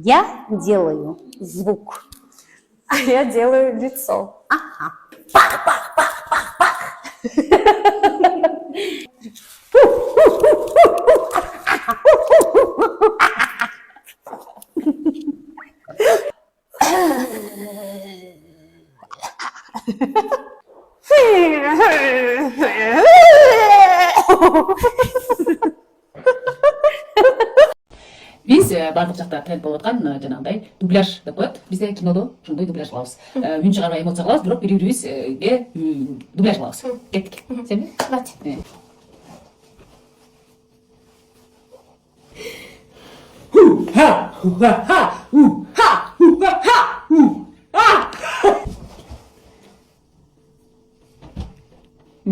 Я делаю звук. А я делаю лицо. Ага. Биз бардык жакта тренд болуп аткан жанагындай дубляж деп коет. Бизде кинодо ошондой дубляж кылабыз. Үн чыгарбай эмоция кылабыз, бирок бири бирибизге дубляж кылабыз. Кеттик. Сенби? Давайте.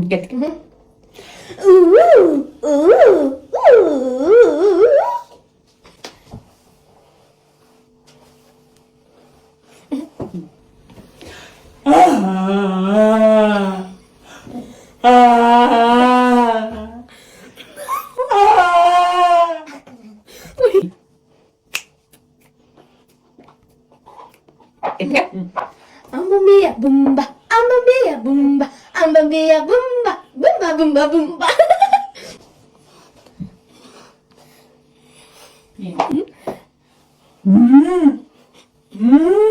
Кеттик. Mamma mia bumba, mamma mia bumba, mamma mia bumba, bumba bumba bumba. Mm.